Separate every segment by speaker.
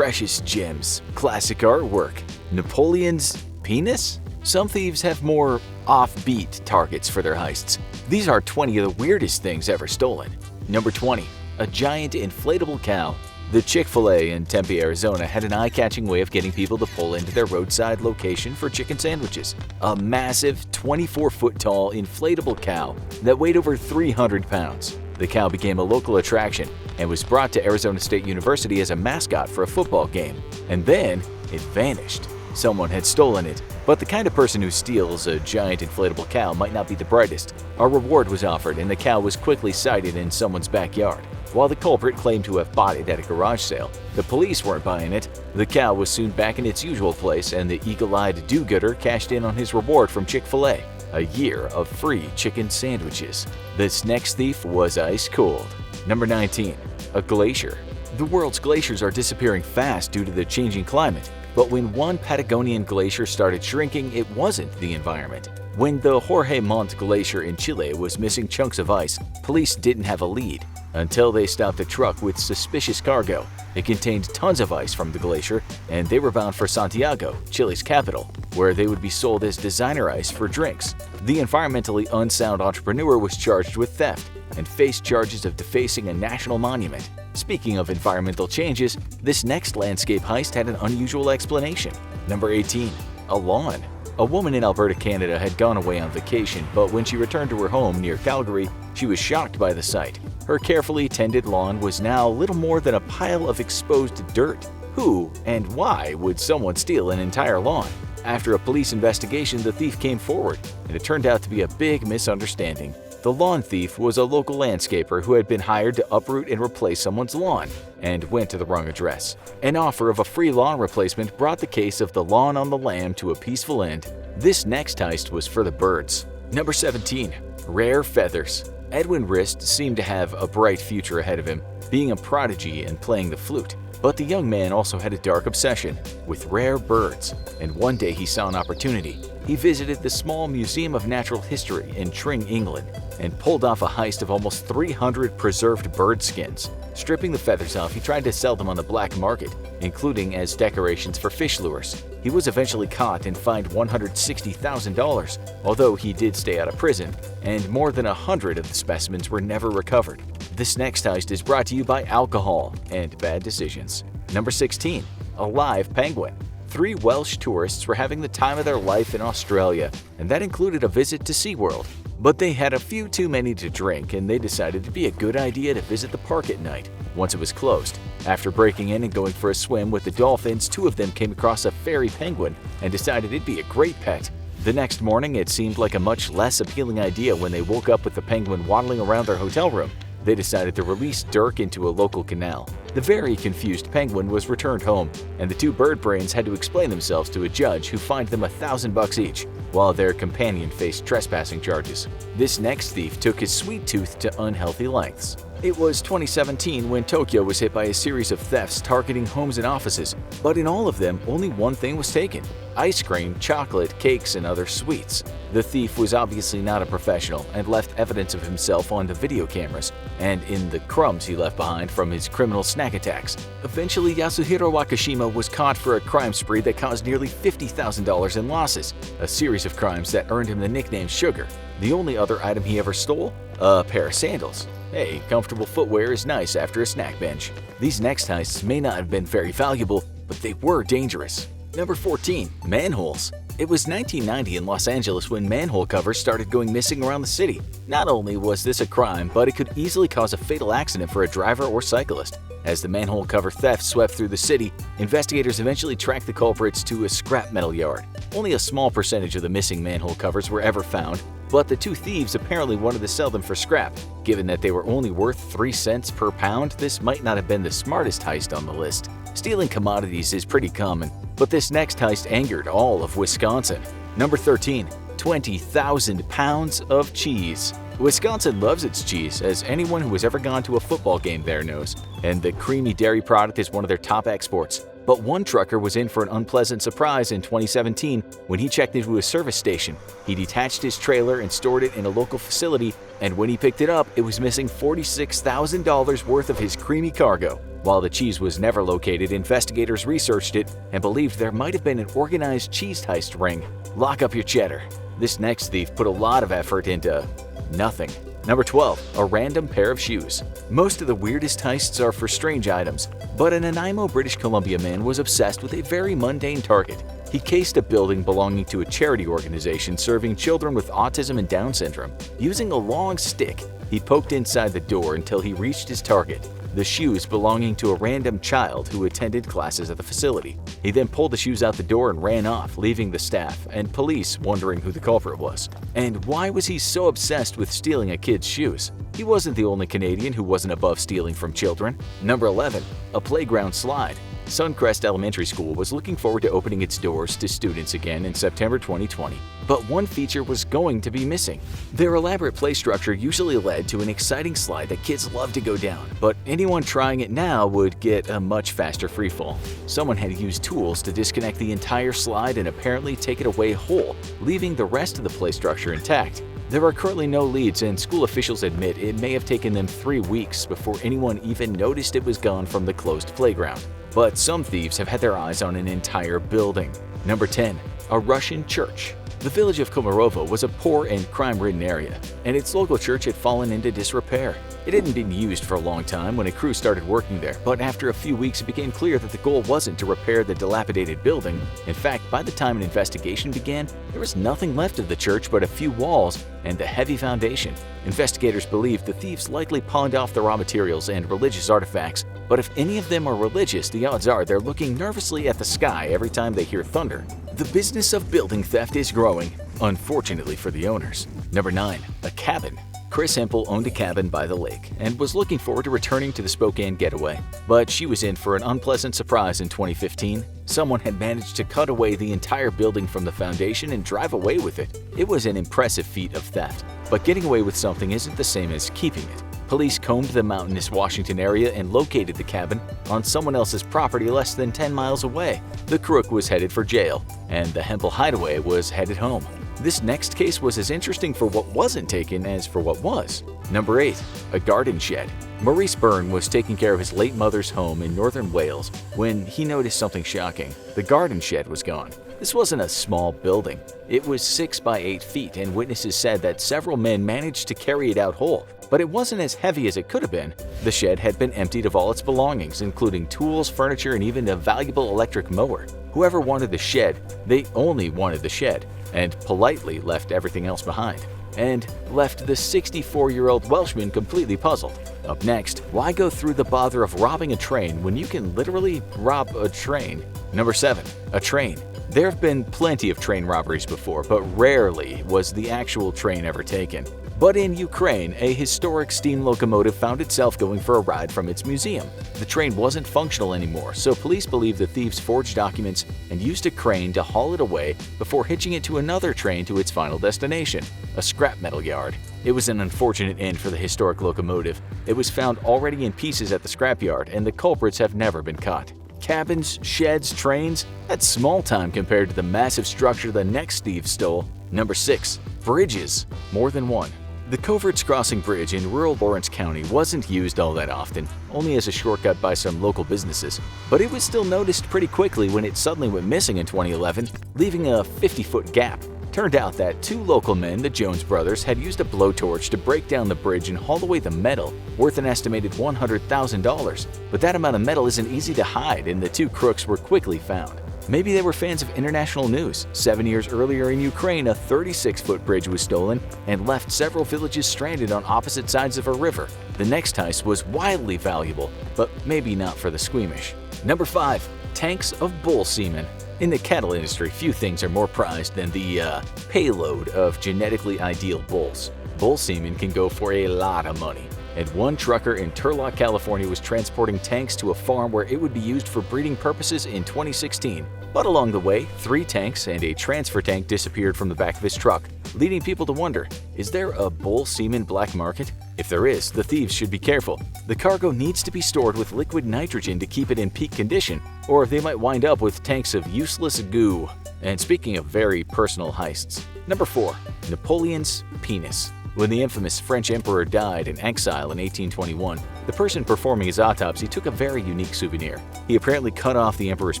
Speaker 1: precious gems, classic artwork, Napoleon's penis? Some thieves have more offbeat targets for their heists. These are 20 of the weirdest things ever stolen. Number 20. A giant inflatable cow. The Chick-fil-A in Tempe, Arizona had an eye-catching way of getting people to pull into their roadside location for chicken sandwiches. A massive 24-foot-tall inflatable cow that weighed over 300 pounds. The cow became a local attraction and was brought to Arizona State University as a mascot for a football game. And then it vanished. Someone had stolen it. But the kind of person who steals a giant inflatable cow might not be the brightest. A reward was offered and the cow was quickly sighted in someone's backyard. While the culprit claimed to have bought it at a garage sale, the police weren't buying it. The cow was soon back in its usual place and the eagle-eyed do-gooder cashed in on his reward from Chick-fil-A, a year of free chicken sandwiches. This next thief was ice cold. Number 19. A glacier. The world's glaciers are disappearing fast due to the changing climate. But when one Patagonian glacier started shrinking, it wasn't the environment. When the Jorge Montt Glacier in Chile was missing chunks of ice, police didn't have a lead until they stopped a truck with suspicious cargo. It contained tons of ice from the glacier, and they were bound for Santiago, Chile's capital, where they would be sold as designer ice for drinks. The environmentally unsound entrepreneur was charged with theft and faced charges of defacing a national monument. Speaking of environmental changes, this next landscape heist had an unusual explanation. Number 18. A lawn. A woman in Alberta, Canada had gone away on vacation, but when she returned to her home near Calgary, she was shocked by the sight. Her carefully tended lawn was now little more than a pile of exposed dirt. Who and why would someone steal an entire lawn? After a police investigation, the thief came forward, and it turned out to be a big misunderstanding. The lawn thief was a local landscaper who had been hired to uproot and replace someone's lawn and went to the wrong address. An offer of a free lawn replacement brought the case of the lawn on the lam to a peaceful end. This next heist was for the birds. Number 17. Rare feathers. Edwin Rist seemed to have a bright future ahead of him, being a prodigy and playing the flute. But the young man also had a dark obsession with rare birds, and one day he saw an opportunity. He visited the small Museum of Natural History in Tring, England, and pulled off a heist of almost 300 preserved bird skins. Stripping the feathers off, he tried to sell them on the black market, including as decorations for fish lures. He was eventually caught and fined $160,000, although he did stay out of prison, and more than 100 of the specimens were never recovered. This next heist is brought to you by alcohol and bad decisions. Number 16. A live penguin. 3 Welsh tourists were having the time of their life in Australia, and that included a visit to SeaWorld. But they had a few too many to drink, and they decided it'd be a good idea to visit the park at night, once it was closed. After breaking in and going for a swim with the dolphins, 2 of them came across a fairy penguin and decided it'd be a great pet. The next morning, it seemed like a much less appealing idea when they woke up with the penguin waddling around their hotel room. They decided to release Dirk into a local canal. The very confused penguin was returned home, and the 2 bird brains had to explain themselves to a judge who fined them $1,000 each, while their companion faced trespassing charges. This next thief took his sweet tooth to unhealthy lengths. It was 2017 when Tokyo was hit by a series of thefts targeting homes and offices, but in all of them, only one thing was taken: ice cream, chocolate, cakes, and other sweets. The thief was obviously not a professional and left evidence of himself on the video cameras and in the crumbs he left behind from his criminal snack attacks. Eventually, Yasuhiro Wakashima was caught for a crime spree that caused nearly $50,000 in losses, a series of crimes that earned him the nickname Sugar. The only other item he ever stole? A pair of sandals. Hey, comfortable footwear is nice after a snack bench. These next heists may not have been very valuable, but they were dangerous. Number 14. Manholes. It was 1990 in Los Angeles when manhole covers started going missing around the city. Not only was this a crime, but it could easily cause a fatal accident for a driver or cyclist. As the manhole cover theft swept through the city, investigators eventually tracked the culprits to a scrap metal yard. Only a small percentage of the missing manhole covers were ever found, but the 2 thieves apparently wanted to sell them for scrap. Given that they were only worth 3 cents per pound, this might not have been the smartest heist on the list. Stealing commodities is pretty common, but this next heist angered all of Wisconsin. Number 13. 20,000 pounds of cheese. Wisconsin loves its cheese, as anyone who has ever gone to a football game there knows, and the creamy dairy product is one of their top exports. But one trucker was in for an unpleasant surprise in 2017 when he checked into a service station. He detached his trailer and stored it in a local facility, and when he picked it up, it was missing $46,000 worth of his creamy cargo. While the cheese was never located, investigators researched it and believed there might have been an organized cheese heist ring. Lock up your cheddar. This next thief put a lot of effort into nothing. Number 12. A random pair of shoes. Most of the weirdest heists are for strange items, but an Nanaimo, British Columbia man was obsessed with a very mundane target. He cased a building belonging to a charity organization serving children with autism and Down syndrome. Using a long stick, he poked inside the door until he reached his target, the shoes belonging to a random child who attended classes at the facility. He then pulled the shoes out the door and ran off, leaving the staff and police wondering who the culprit was. And why was he so obsessed with stealing a kid's shoes? He wasn't the only Canadian who wasn't above stealing from children. Number 11. A playground slide. Suncrest Elementary School was looking forward to opening its doors to students again in September 2020. But one feature was going to be missing. Their elaborate play structure usually led to an exciting slide that kids love to go down, but anyone trying it now would get a much faster freefall. Someone had used tools to disconnect the entire slide and apparently take it away whole, leaving the rest of the play structure intact. There are currently no leads, and school officials admit it may have taken them 3 weeks before anyone even noticed it was gone from the closed playground. But some thieves have had their eyes on an entire building. Number 10. A Russian church. The village of Komarovo was a poor and crime-ridden area, and its local church had fallen into disrepair. It hadn't been used for a long time when a crew started working there, but after a few weeks it became clear that the goal wasn't to repair the dilapidated building. In fact, by the time an investigation began, there was nothing left of the church but a few walls and the heavy foundation. Investigators believe the thieves likely pawned off the raw materials and religious artifacts, but if any of them are religious, the odds are they're looking nervously at the sky every time they hear thunder. The business of building theft is growing, unfortunately for the owners. Number 9. A cabin. Chris Hempel owned a cabin by the lake and was looking forward to returning to the Spokane getaway. But she was in for an unpleasant surprise in 2015. Someone had managed to cut away the entire building from the foundation and drive away with it. It was an impressive feat of theft, but getting away with something isn't the same as keeping it. Police combed the mountainous Washington area and located the cabin on someone else's property less than 10 miles away. The crook was headed for jail, and the Hempel hideaway was headed home. This next case was as interesting for what wasn't taken as for what was. Number 8. A garden shed. Maurice Byrne was taking care of his late mother's home in northern Wales when he noticed something shocking. The garden shed was gone. This wasn't a small building. It was 6 by 8 feet, and witnesses said that several men managed to carry it out whole. But it wasn't as heavy as it could have been. The shed had been emptied of all its belongings, including tools, furniture, and even a valuable electric mower. Whoever wanted the shed, they only wanted the shed, and politely left everything else behind. And left the 64-year-old Welshman completely puzzled. Up next, why go through the bother of robbing a train when you can literally rob a train? Number 7. A train. There have been plenty of train robberies before, but rarely was the actual train ever taken. But in Ukraine, a historic steam locomotive found itself going for a ride from its museum. The train wasn't functional anymore, so police believe the thieves forged documents and used a crane to haul it away before hitching it to another train to its final destination, a scrap metal yard. It was an unfortunate end for the historic locomotive. It was found already in pieces at the scrapyard, and the culprits have never been caught. Cabins, sheds, trains? That's small time compared to the massive structure the next thief stole. Number 6. Bridges. More than one. The Coverts Crossing Bridge in rural Lawrence County wasn't used all that often, only as a shortcut by some local businesses. But it was still noticed pretty quickly when it suddenly went missing in 2011, leaving a 50-foot gap. Turned out that 2 local men, the Jones brothers, had used a blowtorch to break down the bridge and haul away the metal, worth an estimated $100,000. But that amount of metal isn't easy to hide, and the 2 crooks were quickly found. Maybe they were fans of international news. 7 years earlier in Ukraine, a 36-foot bridge was stolen and left several villages stranded on opposite sides of a river. The next heist was wildly valuable, but maybe not for the squeamish. Number 5. Tanks of bull semen. In the cattle industry, few things are more prized than the payload of genetically ideal bulls. Bull semen can go for a lot of money. And one trucker in Turlock, California was transporting tanks to a farm where it would be used for breeding purposes in 2016. But along the way, 3 tanks and a transfer tank disappeared from the back of his truck, leading people to wonder, is there a bull semen black market? If there is, the thieves should be careful. The cargo needs to be stored with liquid nitrogen to keep it in peak condition, or they might wind up with tanks of useless goo. And speaking of very personal heists, number 4. Napoleon's penis. When the infamous French emperor died in exile in 1821, The person performing his autopsy took a very unique souvenir. He apparently cut off the emperor's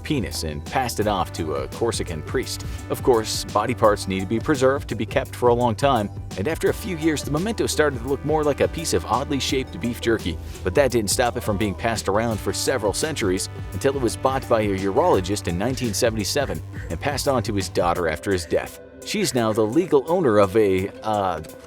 Speaker 1: penis and passed it off to a Corsican priest. Of course, body parts need to be preserved to be kept for a long time, and after a few years the memento started to look more like a piece of oddly shaped beef jerky. But that didn't stop it from being passed around for several centuries until it was bought by a urologist in 1977 and passed on to his daughter after his death. She's now the legal owner of a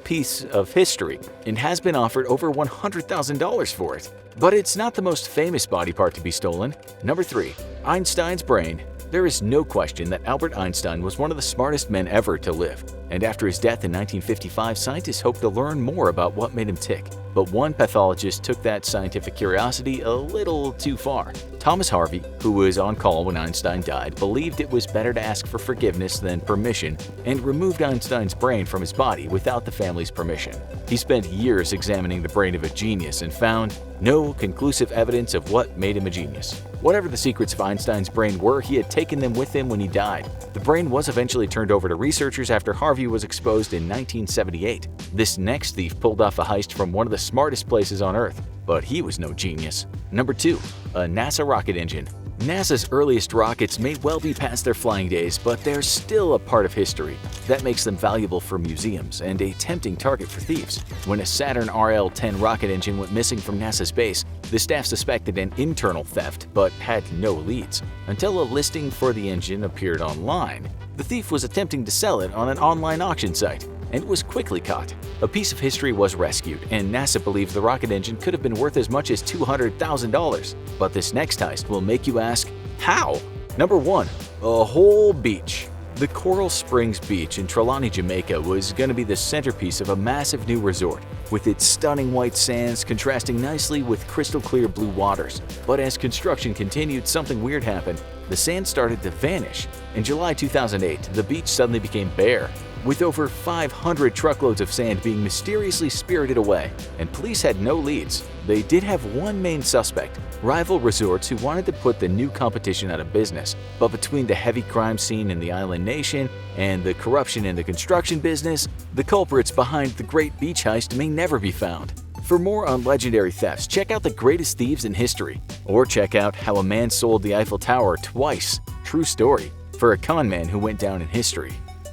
Speaker 1: piece of history and has been offered over $100,000 for it. But it's not the most famous body part to be stolen. Number 3. Einstein's brain. There is no question that Albert Einstein was one of the smartest men ever to live, and after his death in 1955, scientists hoped to learn more about what made him tick. But one pathologist took that scientific curiosity a little too far. Thomas Harvey, who was on call when Einstein died, believed it was better to ask for forgiveness than permission and removed Einstein's brain from his body without the family's permission. He spent years examining the brain of a genius and found no conclusive evidence of what made him a genius. Whatever the secrets of Einstein's brain were, he had taken them with him when he died. The brain was eventually turned over to researchers after Harvey was exposed in 1978. This next thief pulled off a heist from one of the smartest places on Earth, but he was no genius. Number 2. A NASA rocket engine. NASA's earliest rockets may well be past their flying days, but they're still a part of history. That makes them valuable for museums and a tempting target for thieves. When a Saturn RL-10 rocket engine went missing from NASA's base, the staff suspected an internal theft but had no leads, until a listing for the engine appeared online. The thief was attempting to sell it on an online auction site and was quickly caught. A piece of history was rescued, and NASA believes the rocket engine could have been worth as much as $200,000. But this next heist will make you ask, how? Number 1. A whole beach. The Coral Springs Beach in Trelawney, Jamaica was going to be the centerpiece of a massive new resort, with its stunning white sands contrasting nicely with crystal clear blue waters. But as construction continued, something weird happened. The sand started to vanish. In July 2008, the beach suddenly became bare, with over 500 truckloads of sand being mysteriously spirited away, and police had no leads. They did have one main suspect, rival resorts who wanted to put the new competition out of business. But between the heavy crime scene in the island nation and the corruption in the construction business, the culprits behind the great beach heist may never be found. For more on legendary thefts, check out The Greatest Thieves in History, or check out How a Man Sold the Eiffel Tower Twice, True Story, for a con man who went down in history.